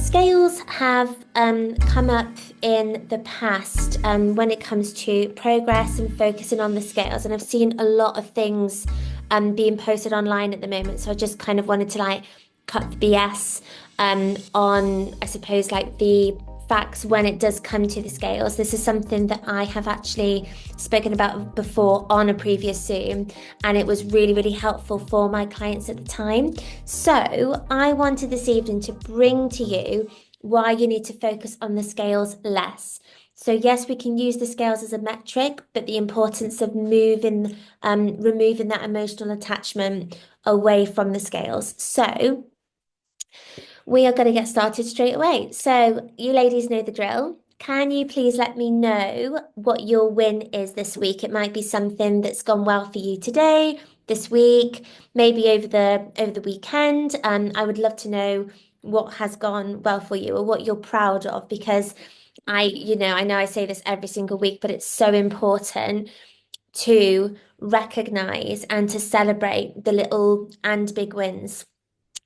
Scales have come up in the past when it comes to progress and focusing on the scales. And I've seen a lot of things being posted online at the moment. So I just kind of wanted to like cut the BS on, I suppose, like the facts when it does come to the scales. This is something that I have actually spoken about before on a previous Zoom, and it was really, really helpful for my clients at the time. So I wanted this evening to bring to you why you need to focus on the scales less. So yes, we can use the scales as a metric, but the importance of removing that emotional attachment away from the scales. So we are going to get started straight away. So you ladies know the drill. Can you please let me know what your win is this week? It might be something that's gone well for you today, this week, maybe over the weekend. I would love to know what has gone well for you or what you're proud of, because I know I say this every single week, but it's so important to recognize and to celebrate the little and big wins.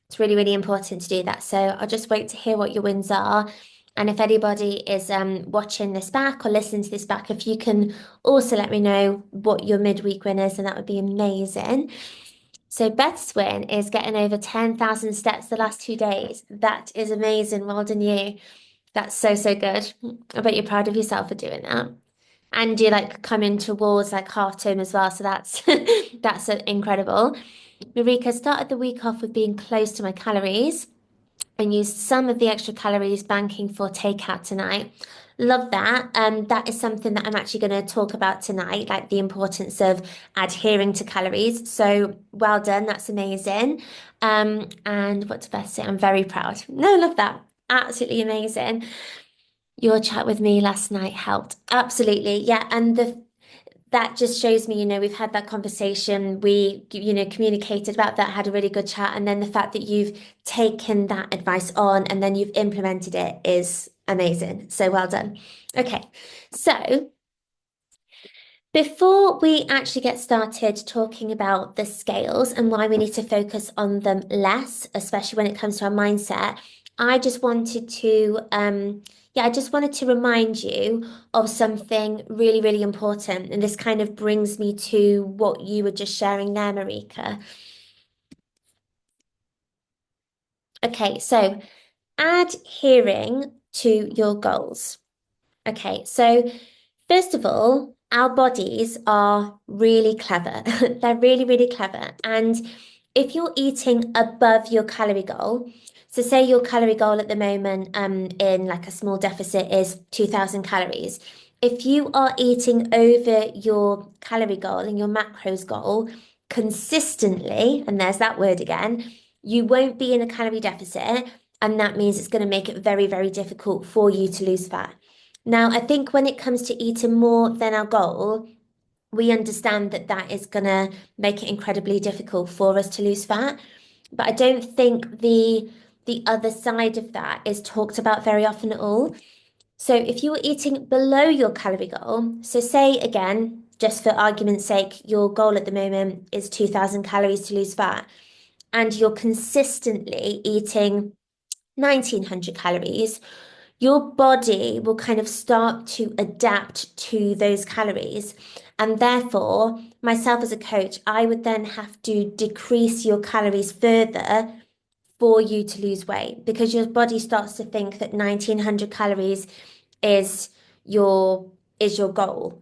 It's really, really important to do that. So I'll just wait to hear what your wins are. And if anybody is watching this back or listening to this back, if you can also let me know what your midweek win is, then that would be amazing. So Beth's win is getting over 10,000 steps the last 2 days. That is amazing. Well done you. That's so, so good. I bet you're proud of yourself for doing that. And you like coming towards like half term as well. So that's that's incredible. Marika started the week off with being close to my calories and used some of the extra calories banking for takeout tonight. Love that. That is something that I'm actually going to talk about tonight, like the importance of adhering to calories. So well done. That's amazing. And what to best say? I'm very proud. No, love that. Absolutely amazing. Your chat with me last night helped. Absolutely. Yeah. And that just shows me, we've had that conversation. We, communicated about that, had a really good chat. And then the fact that you've taken that advice on and then you've implemented it is amazing. So well done. Okay. So before we actually get started talking about the scales and why we need to focus on them less, especially when it comes to our mindset, I just wanted to, I just wanted to remind you of something really, really important. And this kind of brings me to what you were just sharing there, Marika. Okay, so adhering to your goals. Okay, so first of all, our bodies are really clever. They're really, really clever. And if you're eating above your calorie goal, so say your calorie goal at the moment in like a small deficit is 2,000 calories. If you are eating over your calorie goal and your macros goal consistently, and there's that word again, you won't be in a calorie deficit. And that means it's going to make it very, very difficult for you to lose fat. Now, I think when it comes to eating more than our goal, we understand that that is going to make it incredibly difficult for us to lose fat. But I don't think the other side of that is talked about very often at all. So if you're eating below your calorie goal, so say again, just for argument's sake, your goal at the moment is 2,000 calories to lose fat, and you're consistently eating 1,900 calories, your body will kind of start to adapt to those calories. And therefore, myself as a coach, I would then have to decrease your calories further for you to lose weight, because your body starts to think that 1,900 calories is your goal.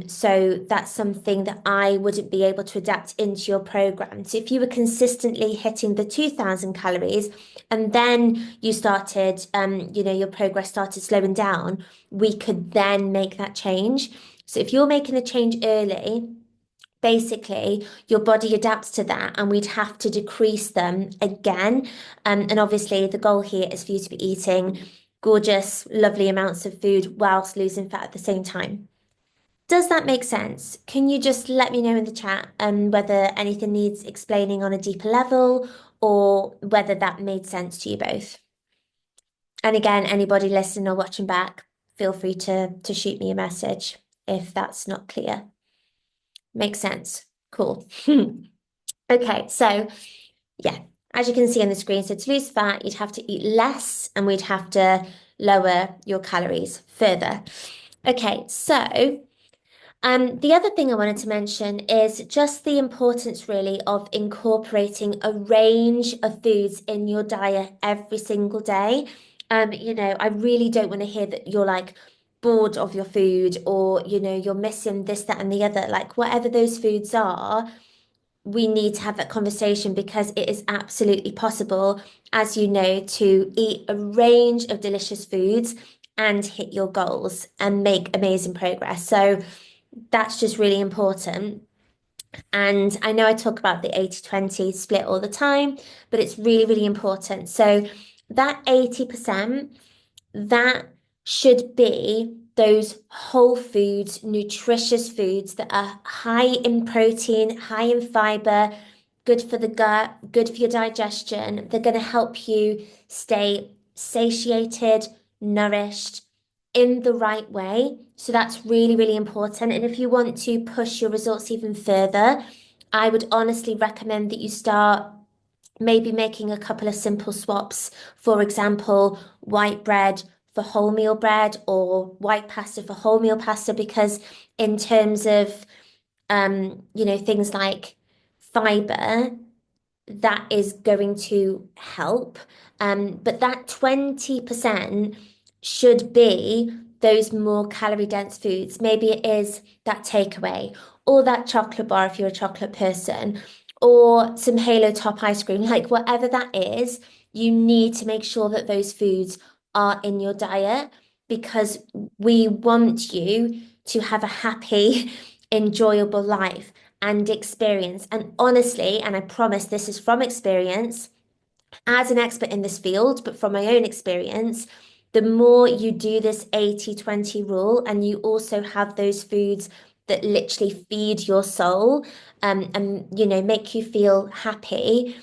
So that's something that I wouldn't be able to adapt into your program. So if you were consistently hitting the 2,000 calories and then you started, your progress started slowing down, we could then make that change. So if you're making a change early, basically your body adapts to that and we'd have to decrease them again. And obviously the goal here is for you to be eating gorgeous, lovely amounts of food whilst losing fat at the same time. Does that make sense? Can you just let me know in the chat whether anything needs explaining on a deeper level or whether that made sense to you both? And again, anybody listening or watching back, feel free to shoot me a message if that's not clear. Makes sense. Cool. Okay, so yeah, as you can see on the screen, so to lose fat, you'd have to eat less and we'd have to lower your calories further. Okay, so the other thing I wanted to mention is just the importance really of incorporating a range of foods in your diet every single day. I really don't want to hear that you're like bored of your food or, you're missing this, that, and the other. Like, whatever those foods are, we need to have that conversation because it is absolutely possible, as you know, to eat a range of delicious foods and hit your goals and make amazing progress. So, that's just really important. And I know I talk about the 80-20 split all the time, but it's really, really important. So that 80%, that should be those whole foods, nutritious foods that are high in protein, high in fiber, good for the gut, good for your digestion. They're going to help you stay satiated, nourished in the right way. So that's really, really important. And if you want to push your results even further, I would honestly recommend that you start maybe making a couple of simple swaps. For example, white bread for wholemeal bread or white pasta for wholemeal pasta, because in terms of things like fiber, that is going to help. But that 20% should be those more calorie dense foods. Maybe it is that takeaway or that chocolate bar if you're a chocolate person, or some Halo Top ice cream, like whatever that is, you need to make sure that those foods are in your diet because we want you to have a happy, enjoyable life and experience. And honestly, and I promise this is from experience, as an expert in this field, but from my own experience, the more you do this 80-20 rule and you also have those foods that literally feed your soul and make you feel happy,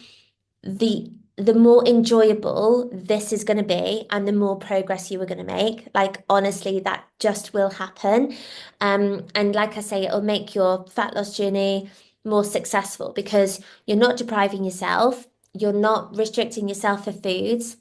the more enjoyable this is going to be and the more progress you are going to make. Like, honestly, that just will happen. And like I say, it'll make your fat loss journey more successful because you're not depriving yourself, you're not restricting yourself for foods.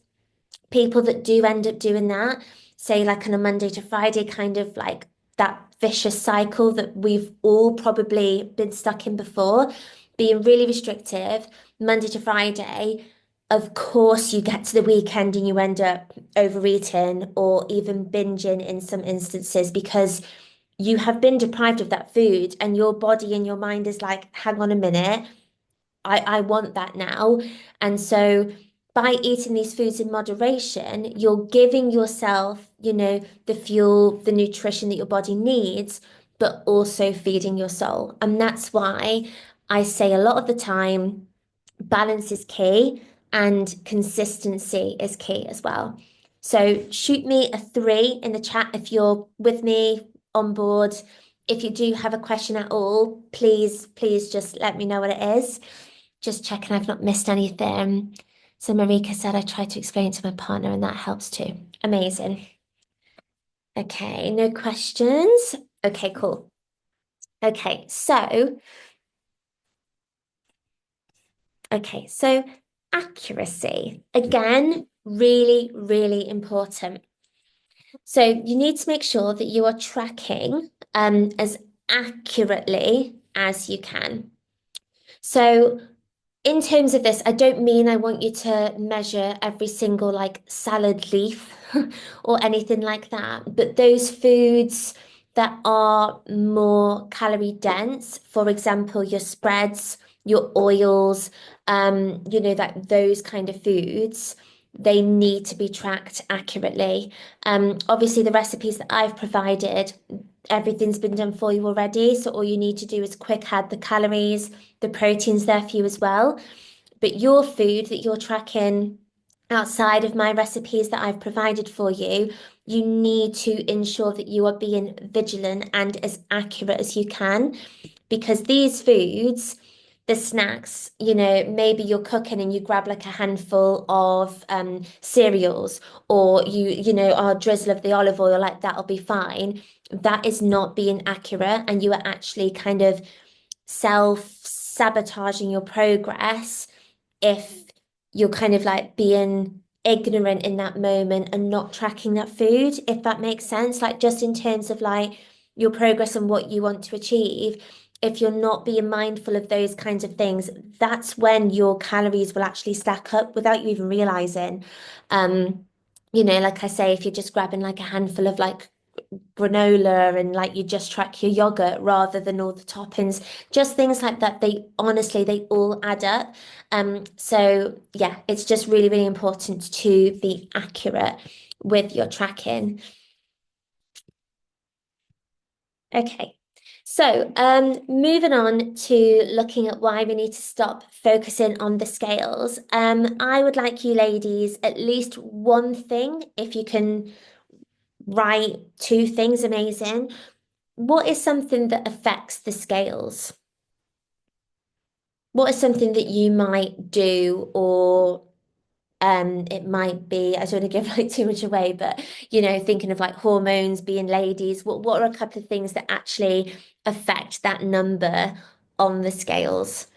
People that do end up doing that, say like on a Monday to Friday, kind of like that vicious cycle that we've all probably been stuck in before, being really restrictive, Monday to Friday. Of course, you get to the weekend and you end up overeating or even binging in some instances because you have been deprived of that food and your body and your mind is like, hang on a minute, I want that now. And so by eating these foods in moderation, you're giving yourself, the fuel, the nutrition that your body needs, but also feeding your soul. And that's why I say a lot of the time, balance is key and consistency is key as well. So shoot me a 3 in the chat if you're with me on board. If you do have a question at all, please just let me know what it is. Just checking I've not missed anything. So Marika said I tried to explain to my partner and that helps too. Amazing. Okay, no questions. Okay, cool. Okay, so accuracy. Again, really, really important. So you need to make sure that you are tracking as accurately as you can. So in terms of this, I don't mean I want you to measure every single like salad leaf or anything like that, but those foods that are more calorie dense, for example, your spreads, your oils, that those kind of foods, they need to be tracked accurately. Obviously, the recipes that I've provided, everything's been done for you already. So all you need to do is quick add the calories, the protein's there for you as well. But your food that you're tracking outside of my recipes that I've provided for you, you need to ensure that you are being vigilant and as accurate as you can because these foods, the snacks, maybe you're cooking and you grab like a handful of cereals or a drizzle of the olive oil, like that'll be fine. That is not being accurate, and you are actually kind of self-sabotaging your progress if you're kind of like being ignorant in that moment and not tracking that food, if that makes sense. Like just in terms of like your progress and what you want to achieve, if you're not being mindful of those kinds of things, that's when your calories will actually stack up without you even realizing. Like I say, if you're just grabbing like a handful of like granola and like you just track your yogurt rather than all the toppings, just things like that, they honestly they all add up. So yeah, it's just really, really important to be accurate with your tracking. Okay. So, moving on to looking at why we need to stop focusing on the scales. I would like you ladies, at least one thing, if you can write two things, amazing. What is something that affects the scales? What is something that you might do, or it might be, I don't want to give like too much away, but thinking of like hormones, being ladies, what are a couple of things that actually affect that number on the scales?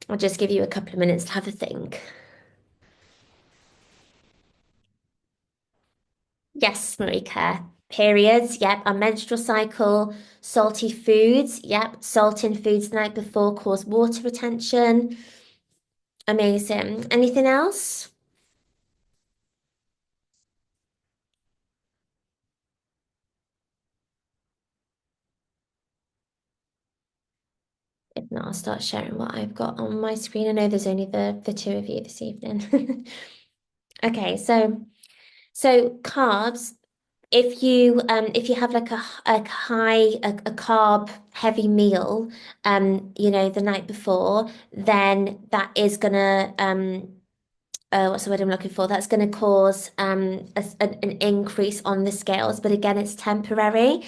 I'll just give you a couple of minutes to have a think. Yes, Marika. Periods, yep. Our menstrual cycle, salty foods, yep. Salt in foods the night before cause water retention. Amazing. Anything else? If not, I'll start sharing what I've got on my screen. I know there's only the two of you this evening. Okay, so carbs, if you have like a high a carb heavy meal the night before, then that is gonna what's the word I'm looking for? That's going to cause an increase on the scales, but again, it's temporary.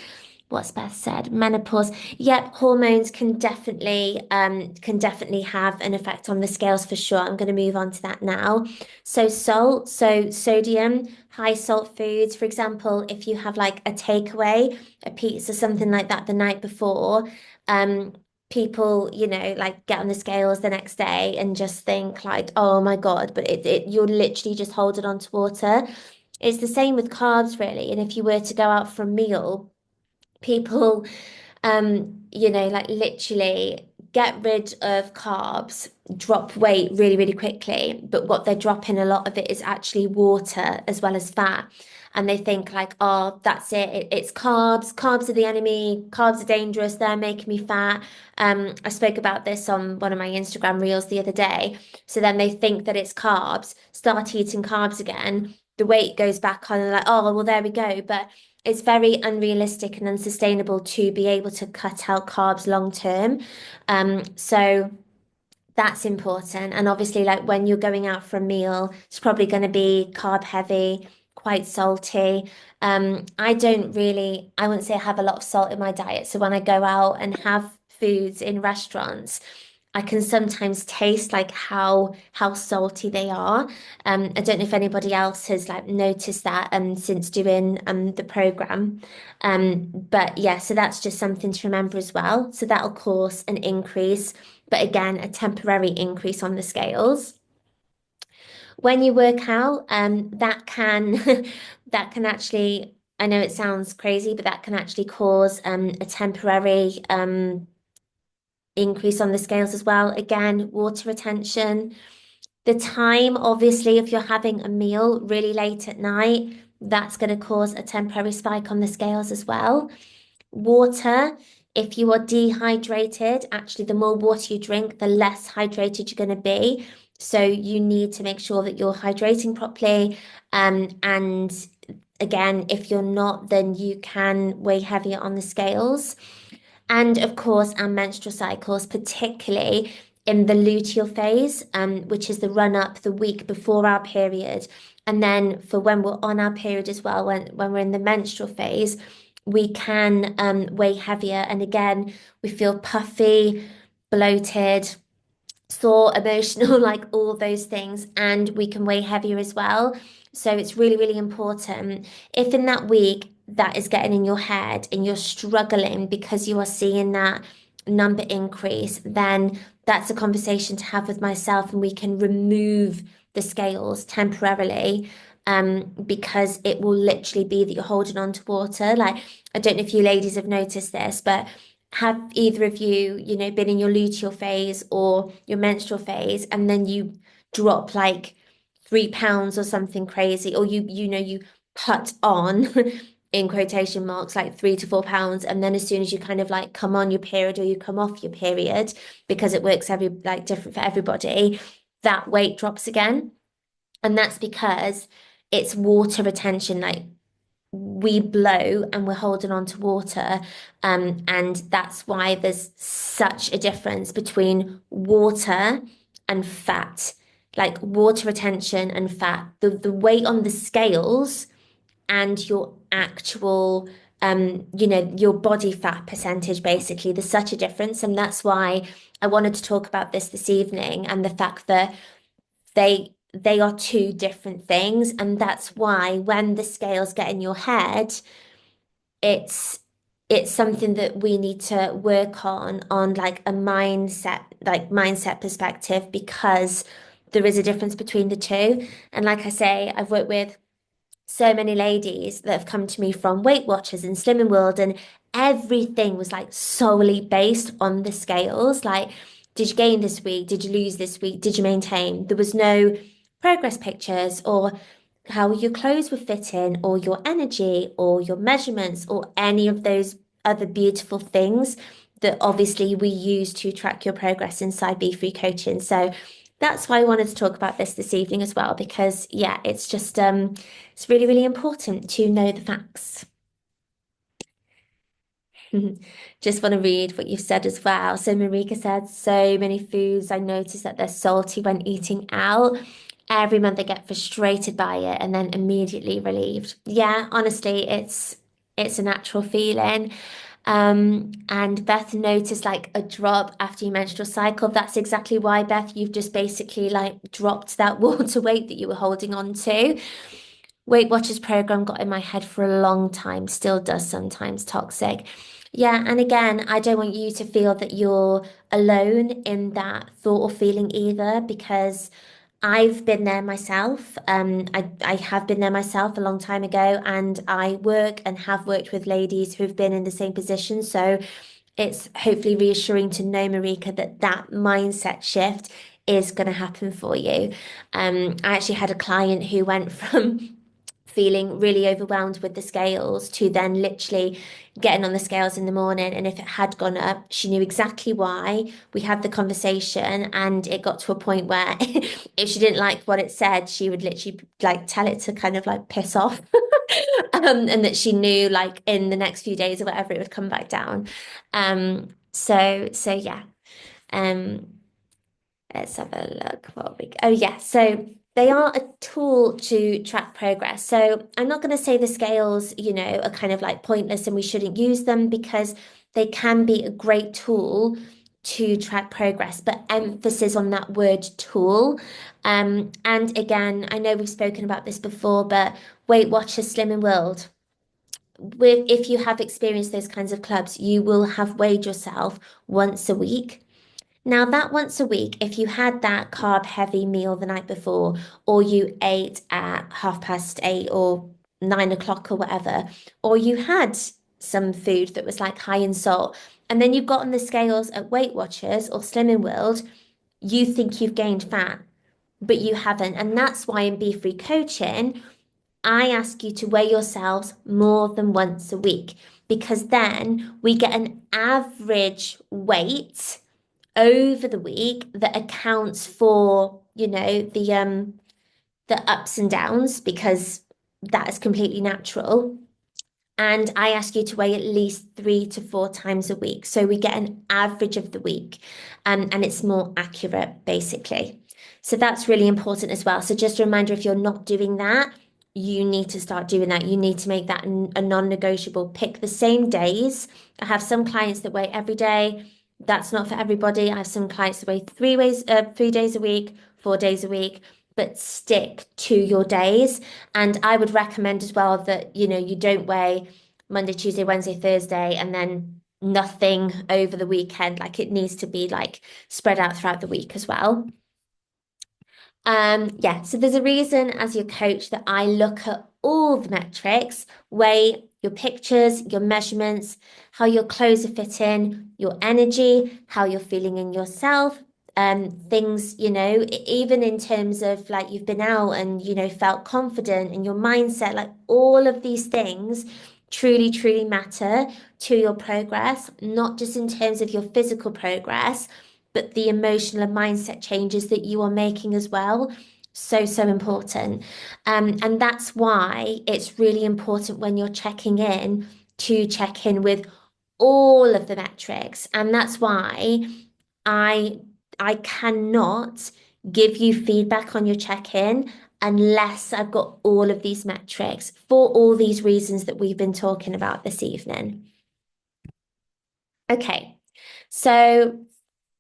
What's Beth said? Menopause. Yep, hormones can definitely have an effect on the scales for sure. I'm going to move on to that now. So salt, so sodium, high salt foods. For example, if you have like a takeaway, a pizza, something like that the night before, um, people, like get on the scales the next day and just think like, oh my God, but you're literally just holding on to water. It's the same with carbs, really. And if you were to go out for a meal, people like literally get rid of carbs, drop weight really, really quickly. But what they're dropping, a lot of it is actually water as well as fat. And they think like, oh, that's it. It's carbs. Carbs are the enemy. Carbs are dangerous. They're making me fat. I spoke about this on one of my Instagram reels the other day. So then they think that it's carbs, start eating carbs again. The weight goes back on and like, oh, well, there we go. But it's very unrealistic and unsustainable to be able to cut out carbs long term. So that's important. And obviously, like when you're going out for a meal, it's probably going to be carb heavy, quite salty. I wouldn't say I have a lot of salt in my diet. So when I go out and have foods in restaurants, I can sometimes taste like how salty they are. I don't know if anybody else has like noticed that since doing the program. But yeah, so that's just something to remember as well. So that'll cause an increase, but again, a temporary increase on the scales. When you work out, that can that can actually, I know it sounds crazy, but that can actually cause a temporary increase on the scales as well. Again, water retention. The time, obviously, if you're having a meal really late at night, that's going to cause a temporary spike on the scales as well. Water, if you are dehydrated, actually, the more water you drink, the less hydrated you're going to be. So you need to make sure that you're hydrating properly. And again, if you're not, then you can weigh heavier on the scales. And of course, our menstrual cycles, particularly in the luteal phase, which is the run up the week before our period. And then for when we're on our period as well, when we're in the menstrual phase, we can weigh heavier. And again, we feel puffy, bloated, sore, emotional, like all those things, and we can weigh heavier as well. So it's really, really important. If in that week that is getting in your head and you're struggling because you are seeing that number increase, then that's a conversation to have with myself, and we can remove the scales temporarily, because it will literally be that you're holding on to water. Like, I don't know if you ladies have noticed this, but have either of you, been in your luteal phase or your menstrual phase, and then you drop like 3 pounds or something crazy, or you put on in quotation marks like 3 to 4 pounds, and then as soon as you kind of like come on your period or you come off your period, because it works every like different for everybody, that weight drops again. And that's because it's water retention. Like, we blow and we're holding on to water. And that's why there's such a difference between water and fat. Like, water retention and fat, the weight on the scales and your actual your body fat percentage, basically, there's such a difference. And that's why I wanted to talk about this evening, and the fact that they are two different things. And that's why when the scales get in your head, it's it's something that we need to work on like a mindset perspective, because there is a difference between the two. And like I say, I've worked with so many ladies that have come to me from Weight Watchers and Slimming World, and everything was like solely based on the scales. Like, did you gain this week? Did you lose this week? Did you maintain? There was no progress pictures, or how your clothes were fitting, or your energy, or your measurements, or any of those other beautiful things that obviously we use to track your progress inside Be Free Coaching. So that's why I wanted to talk about this evening as well, because yeah, it's just it's really, really important to know the facts. Just want to read what you've said as well. So Marika said, so many foods I notice that they're salty when eating out. Every month I get frustrated by it and then immediately relieved. Yeah, honestly, it's a natural feeling. And Beth noticed like a drop after your menstrual cycle. That's exactly why, Beth, you've just basically like dropped that water weight that you were holding on to. Weight Watchers program got in my head for a long time, still does sometimes, toxic. Yeah, and again, I don't want you to feel that you're alone in that thought or feeling either, because I've been there myself. I have been there myself a long time ago, and I work and have worked with ladies who've been in the same position. So it's hopefully reassuring to know, Marika, that that mindset shift is going to happen for you. I actually had a client who went from feeling really overwhelmed with the scales to then literally getting on the scales in the morning, and if it had gone up, she knew exactly why. We had the conversation, and it got to a point where if she didn't like what it said, she would literally like tell it to kind of like piss off. And that she knew like in the next few days or whatever it would come back down. So yeah. Um Let's have a look. Oh yeah, so they are a tool to track progress. So I'm not going to say the scales, are kind of like pointless and we shouldn't use them, because they can be a great tool to track progress, but emphasis on that word tool. And again, I know we've spoken about this before, but Weight Watchers, Slimming World, if you have experienced those kinds of clubs, you will have weighed yourself once a week. Now, that once a week, if you had that carb heavy meal the night before, or you ate at 8:30 or 9 o'clock or whatever, or you had some food that was like high in salt, and then you got on the scales at Weight Watchers or Slimming World, you think you've gained fat, but you haven't. And that's why in Be Free Coaching, I ask you to weigh yourselves more than once a week, because then we get an average weight over the week that accounts for, the ups and downs, because that is completely natural. And I ask you to weigh at least 3 to 4 times a week. So we get an average of the week, and it's more accurate, basically. So that's really important as well. So just a reminder, if you're not doing that, you need to start doing that. You need to make that a non-negotiable. Pick the same days. I have some clients that weigh every day. That's not for everybody. I have some clients that weigh 3 days a week, 4 days a week, but stick to your days. And I would recommend as well that, you don't weigh Monday, Tuesday, Wednesday, Thursday, and then nothing over the weekend. Like, it needs to be like spread out throughout the week as well. Yeah, so there's a reason as your coach that I look at all the metrics, weigh your pictures, your measurements, how your clothes are fitting, your energy, how you're feeling in yourself, things, even in terms of like you've been out and, felt confident and your mindset, like all of these things truly, truly matter to your progress, not just in terms of your physical progress but the emotional and mindset changes that you are making as well. So, so important. And that's why it's really important when you're checking in to check in with all of the metrics. And that's why I I cannot give you feedback on your check-in unless I've got all of these metrics for all these reasons that we've been talking about this evening. Okay, so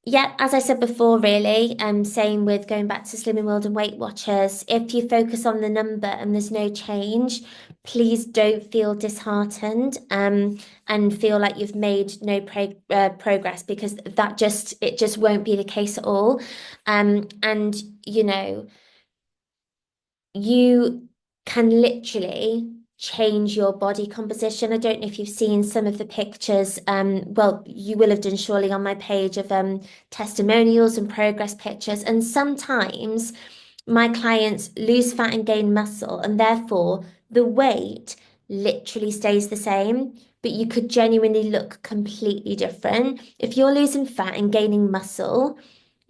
yeah, as I said before, really, same with going back to Slimming World and Weight Watchers. If you focus on the number and there's no change, please don't feel disheartened, and feel like you've made no progress because it just won't be the case at all. And you know, you can literally change your body composition. I don't know if you've seen some of the pictures. Well, you will have done surely on my page of testimonials and progress pictures. And sometimes my clients lose fat and gain muscle, and therefore the weight literally stays the same. But you could genuinely look completely different. If you're losing fat and gaining muscle,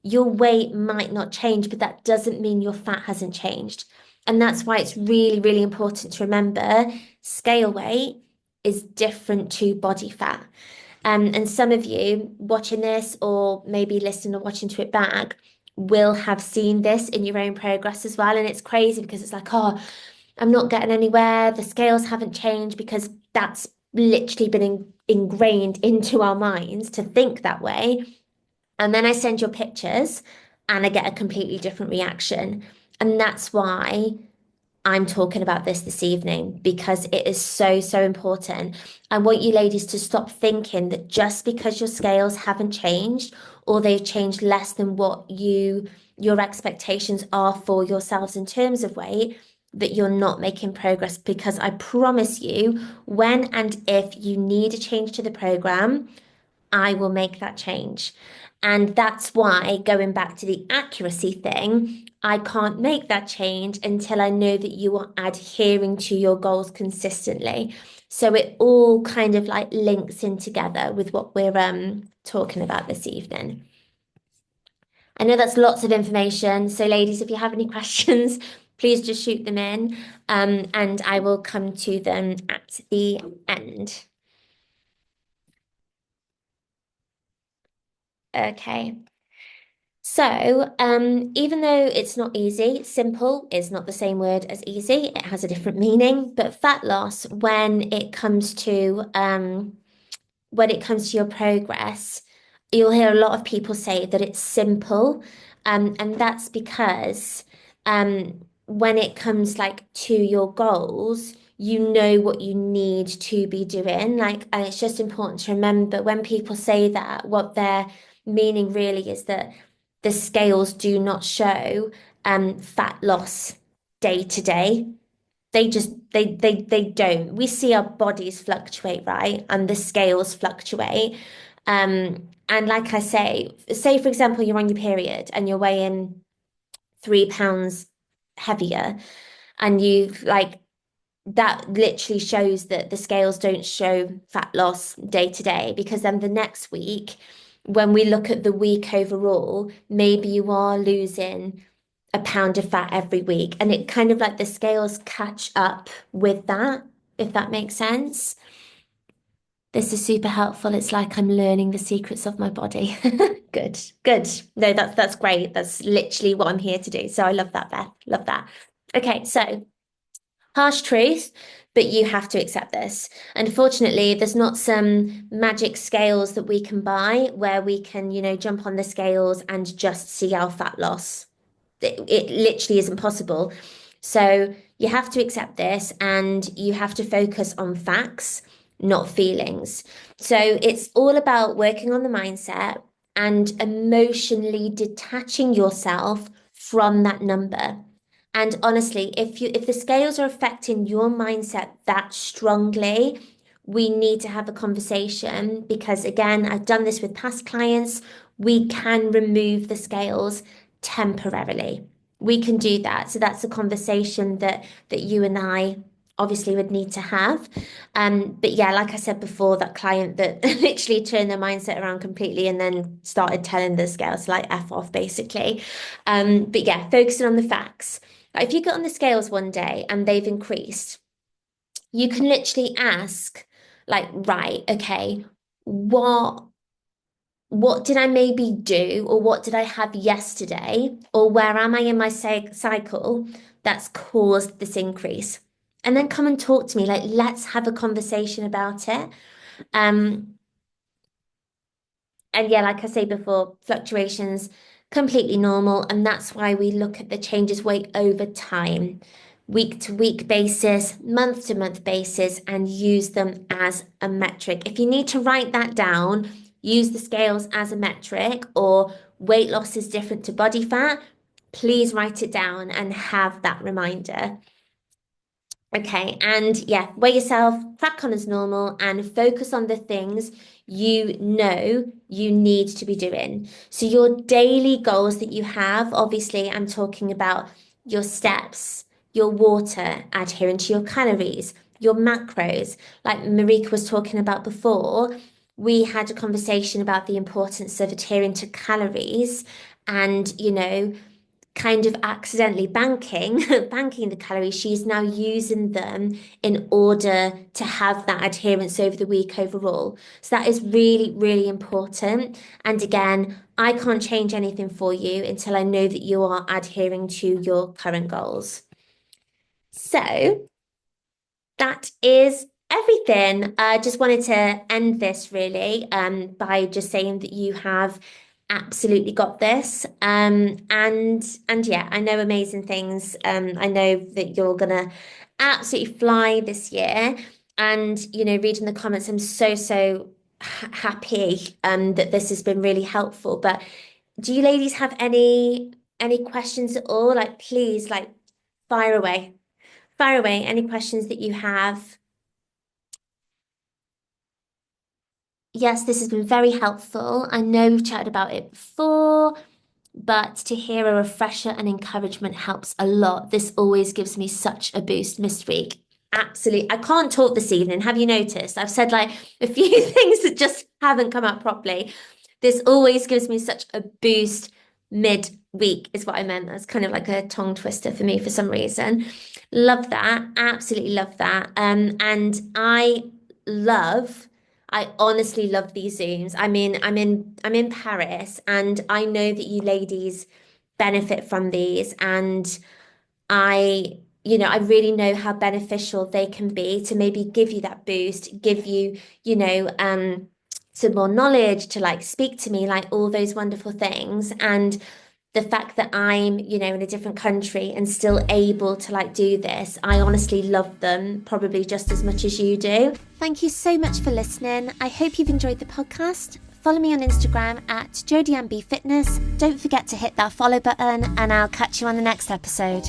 your weight might not change, but that doesn't mean your fat hasn't changed. And that's why it's really, really important to remember scale weight is different to body fat. And some of you watching this, or maybe listening or watching to it back, will have seen this in your own progress as well. And it's crazy because it's like, oh, I'm not getting anywhere. The scales haven't changed because that's literally been ingrained into our minds to think that way. And then I send your pictures and I get a completely different reaction. And that's why I'm talking about this evening because it is so, so important. I want you ladies to stop thinking that just because your scales haven't changed or they've changed less than what your expectations are for yourselves in terms of weight, that you're not making progress because I promise you, when and if you need a change to the program, I will make that change. And that's why, going back to the accuracy thing, I can't make that change until I know that you are adhering to your goals consistently. So it all kind of like links in together with what we're talking about this evening. I know that's lots of information. So ladies, if you have any questions, please just shoot them in, and I will come to them at the end. Okay. So, even though it's not easy, simple is not the same word as easy. It has a different meaning. But fat loss, when it comes to your progress, you'll hear a lot of people say that it's simple. And that's because when it comes like to your goals, you know what you need to be doing. Like, and it's just important to remember when people say that, what their meaning really is that the scales do not show fat loss day to day. They don't. We see our bodies fluctuate, right? And the scales fluctuate. And like I say for example, you're on your period and you're weighing 3 pounds heavier, and you like that literally shows that the scales don't show fat loss day to day, because then the next week, when we look at the week overall, maybe you are losing a pound of fat every week. And it kind of like the scales catch up with that, if that makes sense. This is super helpful. It's like I'm learning the secrets of my body. Good, good. No, that's great. That's literally what I'm here to do. So I love that, Beth. Love that. Okay, so harsh truth, but you have to accept this. Unfortunately, there's not some magic scales that we can buy where we can, jump on the scales and just see our fat loss. It literally isn't possible. So you have to accept this and you have to focus on facts, not feelings. So it's all about working on the mindset and emotionally detaching yourself from that number. And honestly, if the scales are affecting your mindset that strongly, we need to have a conversation because again, I've done this with past clients. We can remove the scales temporarily. We can do that. So that's a conversation that you and I obviously would need to have. But yeah, like I said before, that client that literally turned their mindset around completely and then started telling the scales to like F off basically. But yeah, focusing on the facts. Like if you get on the scales one day and they've increased, you can literally ask, like, right, okay, what what did I maybe do, or what did I have yesterday, or where am I in my cycle that's caused this increase? And then come and talk to me. Like, let's have a conversation about it. Um, and yeah, like I say before, fluctuations completely normal, and that's why we look at the changes weight over time, week to week basis, month to month basis, and use them as a metric. If you need to write that down, use the scales as a metric, or weight loss is different to body fat, please write it down and have that reminder. Okay, and yeah, weigh yourself, crack on as normal, and focus on the things you know you need to be doing. So, your daily goals that you have, obviously, I'm talking about your steps, your water, adhering to your calories, your macros, like Marika was talking about before. We had a conversation about the importance of adhering to calories and, kind of accidentally banking the calories. She's now using them in order to have that adherence over the week overall. So that is really, really important. And again, I can't change anything for you until I know that you are adhering to your current goals. So that is everything. I just wanted to end this really by just saying that you have absolutely got this. And yeah, I know amazing things. I know that you're gonna absolutely fly this year. And reading the comments, I'm so happy that this has been really helpful. But do you ladies have any questions at all? Like please, like fire away. Fire away any questions that you have. Yes, this has been very helpful. I know we've chatted about it before, but to hear a refresher and encouragement helps a lot. This always gives me such a boost midweek. Absolutely. I can't talk this evening. Have you noticed? I've said like a few things that just haven't come out properly. This always gives me such a boost mid-week, is what I meant. That's kind of like a tongue twister for me for some reason. Love that. Absolutely love that. And I honestly love these Zooms. I'm in Paris, and I know that you ladies benefit from these, and I really know how beneficial they can be to maybe give you that boost, give you, some more knowledge to like speak to me, like all those wonderful things. And the fact that I'm, in a different country and still able to like do this, I honestly love them probably just as much as you do. Thank you so much for listening. I hope you've enjoyed the podcast. Follow me on Instagram at JodieAnnBFitness. Don't forget to hit that follow button, and I'll catch you on the next episode.